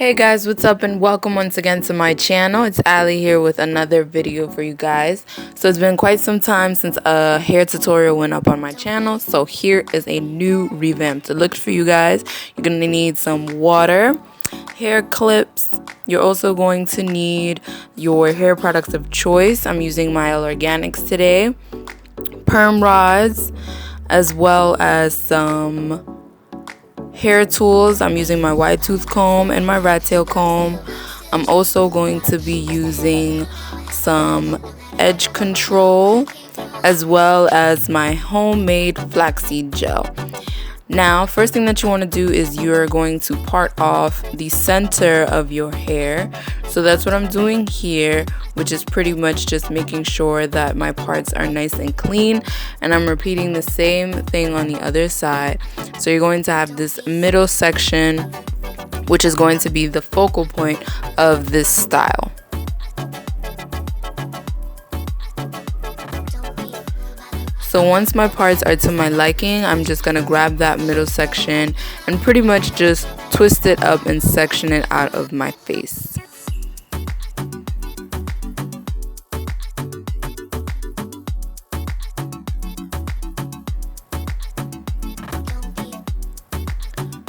Hey guys, what's up and welcome once again to my channel. It's Ali here with another video for you guys. So it's been quite some time since a hair tutorial went up on my channel. So here is a new revamp to look for you guys. You're going to need some water, hair clips. You're also going to need your hair products of choice. I'm using Mielle Organics today. Perm rods, as well as some hair tools. I'm using my Widetooth Comb and my Rattail Comb. I'm also going to be using some edge control as well as my homemade flaxseed gel. Now, first thing that you want to do is you're going to part off the center of your hair. So that's what I'm doing here, which is pretty much just making sure that my parts are nice and clean. And I'm repeating the same thing on the other side. So you're going to have this middle section, which is going to be the focal point of this style. So once my parts are to my liking, I'm just going to grab that middle section and pretty much just twist it up and section it out of my face.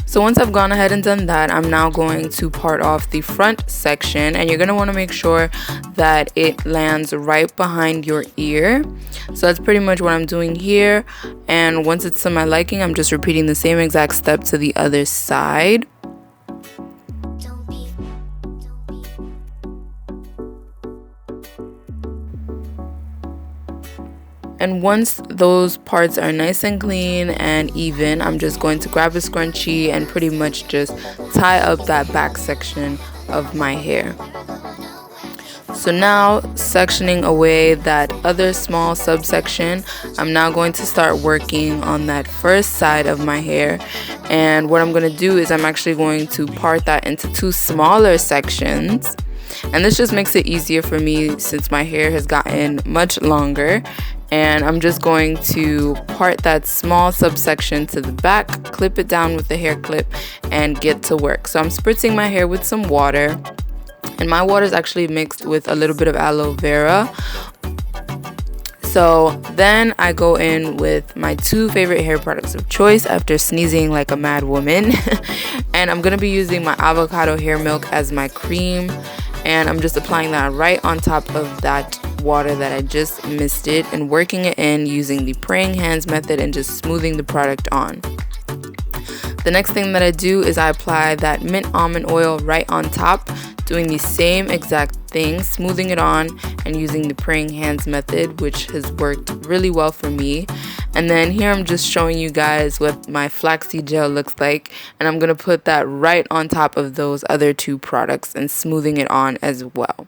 So once I've gone ahead and done that, I'm now going to part off the front section, and you're going to want to make sure that it lands right behind your ear. So that's pretty much what I'm doing here, and once it's to my liking, I'm just repeating the same exact step to the other side. And once those parts are nice and clean and even, I'm just going to grab a scrunchie and pretty much just tie up that back section of my hair. So now, sectioning away that other small subsection, I'm now going to start working on that first side of my hair. And what I'm going to do is I'm actually going to part that into two smaller sections. And this just makes it easier for me since my hair has gotten much longer. And I'm just going to part that small subsection to the back, clip it down with the hair clip, and get to work. So I'm spritzing my hair with some water, and my water is actually mixed with a little bit of aloe vera. So then I go in with my two favorite hair products of choice after sneezing like a mad woman. And I'm going to be using my avocado hair milk as my cream. And I'm just applying that right on top of that water that I just misted and working it in using the praying hands method and just smoothing the product on. The next thing that I do is I apply that mint almond oil right on top, doing the same exact thing, smoothing it on and using the praying hands method, which has worked really well for me. And then here I'm just showing you guys what my flaxseed gel looks like, and I'm going to put that right on top of those other two products and smoothing it on as well.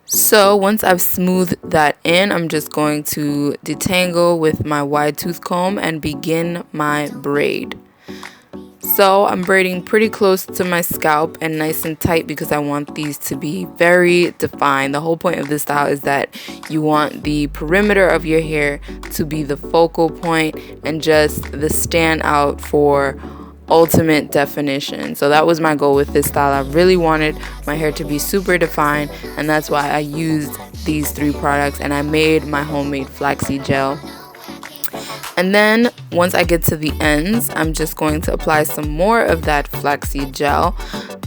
So once I've smoothed that in, I'm just going to detangle with my Widetooth Comb and begin my braid. So I'm braiding pretty close to my scalp and nice and tight because I want these to be very defined. The whole point of this style is that you want the perimeter of your hair to be the focal point and just the standout for ultimate definition. So that was my goal with this style. I really wanted my hair to be super defined, and that's why I used these three products, and I made my homemade flaxseed gel. And then once I get to the ends, I'm just going to apply some more of that flaxseed gel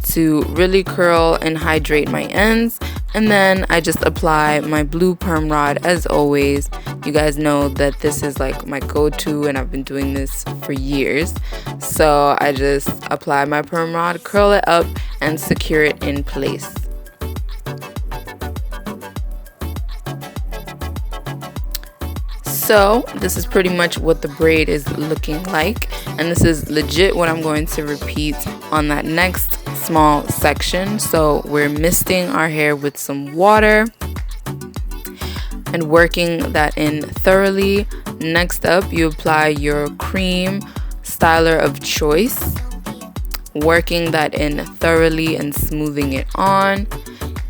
to really curl and hydrate my ends. And then I just apply my blue perm rod as always. You guys know that this is like my go-to and I've been doing this for years. So I just apply my perm rod, curl it up, and secure it in place. So this is pretty much what the braid is looking like, and this is legit what I'm going to repeat on that next small section. So we're misting our hair with some water and working that in thoroughly. Next up, you apply your cream styler of choice, working that in thoroughly and smoothing it on.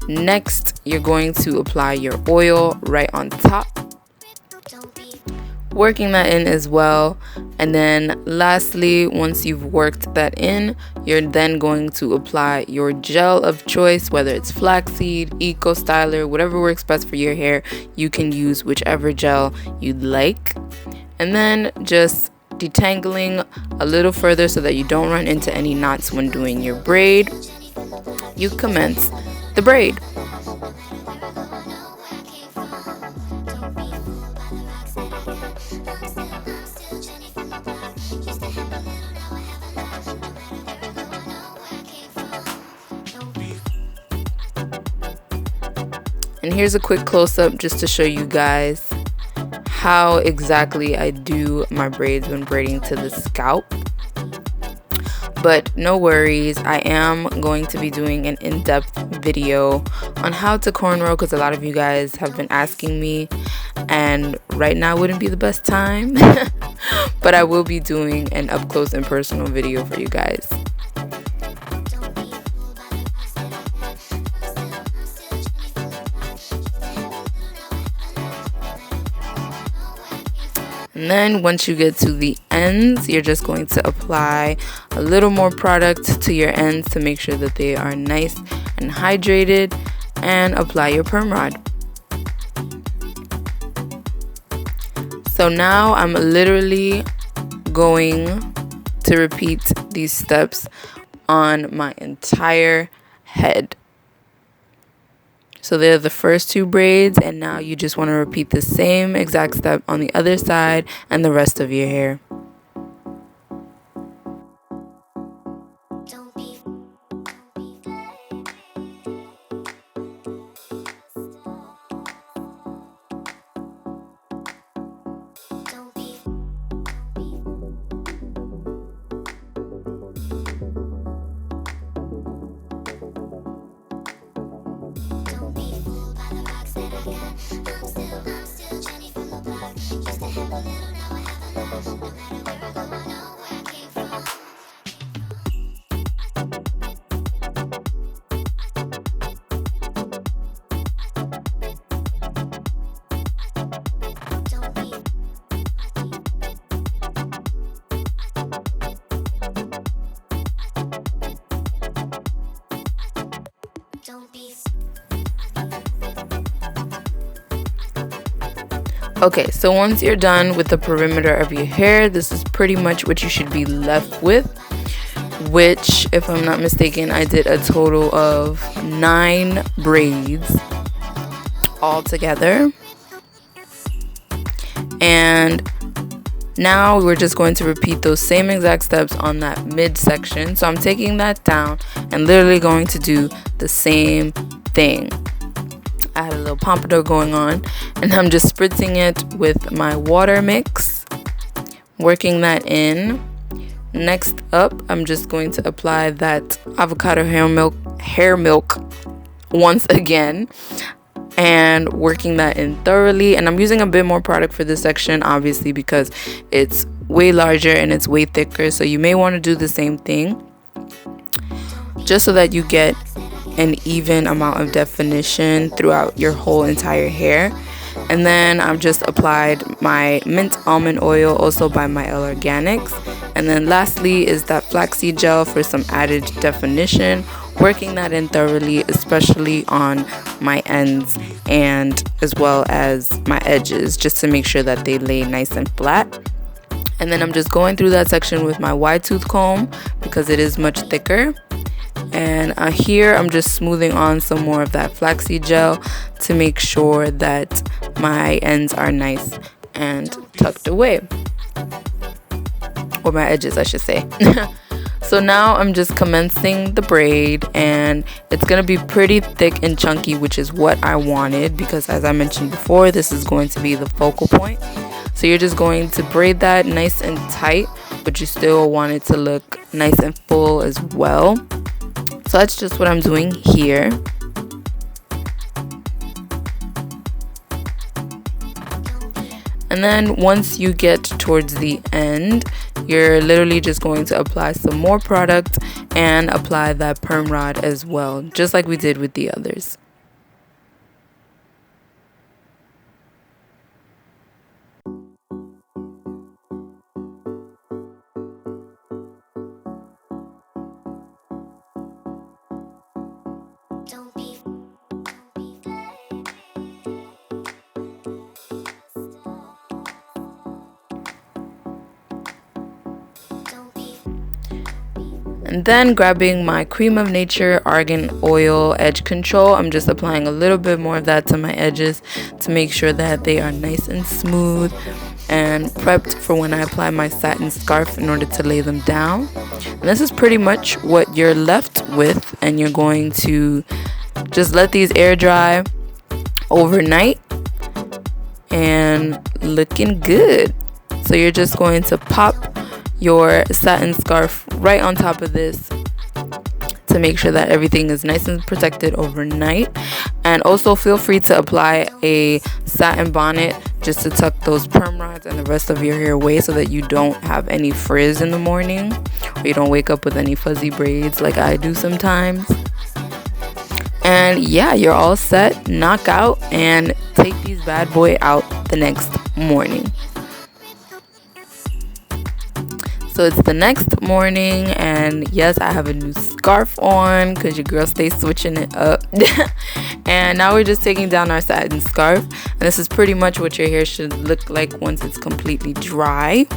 Next, you're going to apply your oil right on top, working that in as well, And then lastly, once you've worked that in, you're then going to apply your gel of choice, whether it's Flaxseed, Eco Styler, whatever works best for your hair. You can use whichever gel you'd like. And then just detangling a little further so that you don't run into any knots when doing your braid. You commence the braid. And here's a quick close-up just to show you guys how exactly I do my braids when braiding to the scalp. But no worries, I am going to be doing an in-depth video on how to cornrow because a lot of you guys have been asking me, and right now wouldn't be the best time. But I will be doing an up-close and personal video for you guys. And then once you get to the ends, you're just going to apply a little more product to your ends to make sure that they are nice and hydrated, and apply your perm rod. So now I'm literally going to repeat these steps on my entire head. So they're the first two braids, and now you just want to repeat the same exact step on the other side and the rest of your hair. Okay, so once you're done with the perimeter of your hair, this is pretty much what you should be left with, which, if I'm not mistaken, I did a total of 9 braids all together. And now we're just going to repeat those same exact steps on that midsection. So I'm taking that down and literally going to do the same thing. I had a little pompadour going on, and I'm just spritzing it with my water mix, working that in. Next up, I'm just going to apply that avocado hair milk once again, and working that in thoroughly. And I'm using a bit more product for this section, obviously, because it's way larger and it's way thicker. So you may want to do the same thing, just so that you get an even amount of definition throughout your whole entire hair. And then I've just applied my mint almond oil, also by Mielle Organics. And then lastly is that flaxseed gel for some added definition, working that in thoroughly, especially on my ends and as well as my edges, just to make sure that they lay nice and flat. And then I'm just going through that section with my Widetooth Comb because it is much thicker. And here I'm just smoothing on some more of that flaxseed gel to make sure that my ends are nice and tucked away, or my edges, I should say. So now I'm just commencing the braid, and it's gonna be pretty thick and chunky, which is what I wanted, because as I mentioned before, this is going to be the focal point. So you're just going to braid that nice and tight, but you still want it to look nice and full as well. So that's just what I'm doing here. And then once you get towards the end, you're literally just going to apply some more product and apply that perm rod as well, just like we did with the others. And then grabbing my Cream of Nature Argan Oil Edge Control, I'm just applying a little bit more of that to my edges to make sure that they are nice and smooth and prepped for when I apply my Satin Scarf in order to lay them down. And this is pretty much what you're left with, and you're going to just let these air dry overnight and looking good. So you're just going to pop your satin scarf right on top of this to make sure that everything is nice and protected overnight. And also feel free to apply a satin bonnet just to tuck those perm rods and the rest of your hair away so that you don't have any frizz in the morning, or you don't wake up with any fuzzy braids like I do sometimes. And yeah, you're all set. Knock out and take these bad boy out the next morning. So it's the next morning, and yes, I have a new scarf on because your girl stays switching it up. And now we're just taking down our satin scarf, and this is pretty much what your hair should look like once it's completely dry.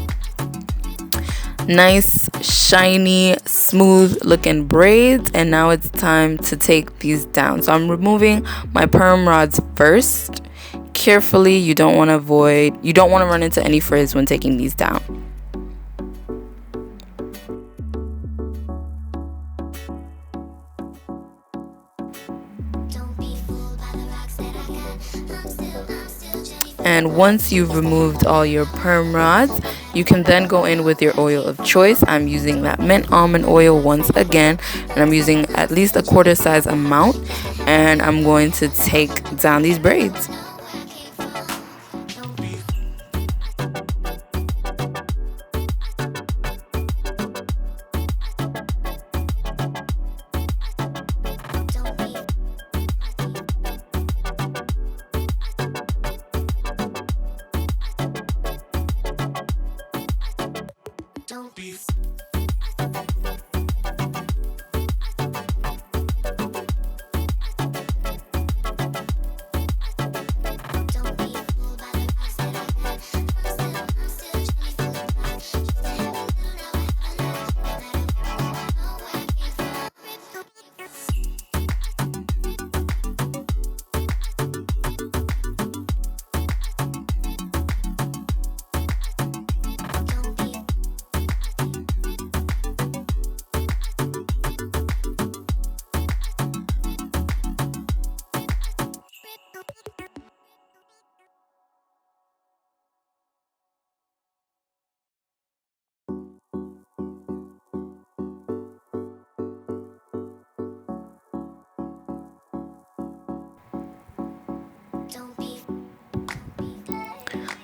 Nice, shiny, smooth looking braids. And now it's time to take these down. So I'm removing my perm rods first carefully. You don't want to run into any frizz when taking these down. And once you've removed all your perm rods, you can then go in with your oil of choice. I'm using that mint almond oil once again, and I'm using at least a quarter size amount, and I'm going to take down these braids.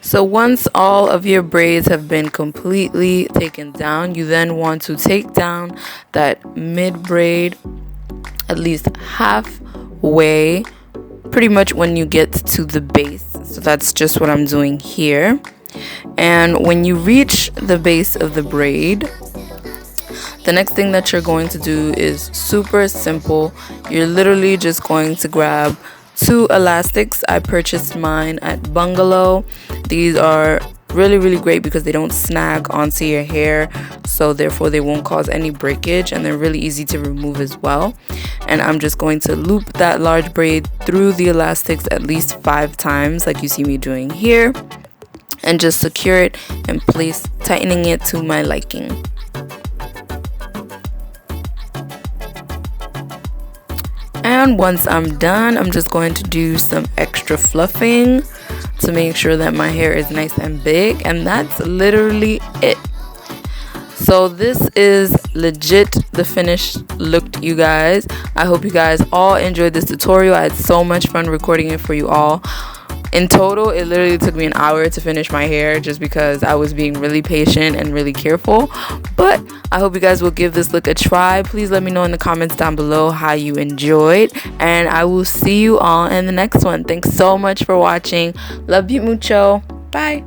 So once all of your braids have been completely taken down, you then want to take down that mid braid at least halfway, pretty much when you get to the base. So that's just what I'm doing here. And when you reach the base of the braid, the next thing that you're going to do is super simple. You're literally just going to grab 2 elastics. I purchased mine at Bungalow. These are really great because they don't snag onto your hair, so therefore they won't cause any breakage, and they're really easy to remove as well. And I'm just going to loop that large braid through the elastics at least 5 times like you see me doing here, and just secure it in place, tightening it to my liking. And once I'm done, I'm just going to do some extra fluffing to make sure that my hair is nice and big, and that's literally it. So this is legit the finished look, you guys. I hope you guys all enjoyed this tutorial. I had so much fun recording it for you all. In total, it literally took me an hour to finish my hair just because I was being really patient and really careful. But I hope you guys will give this look a try. Please let me know in the comments down below how you enjoyed, and I will see you all in the next one. Thanks so much for watching. Love you mucho. Bye.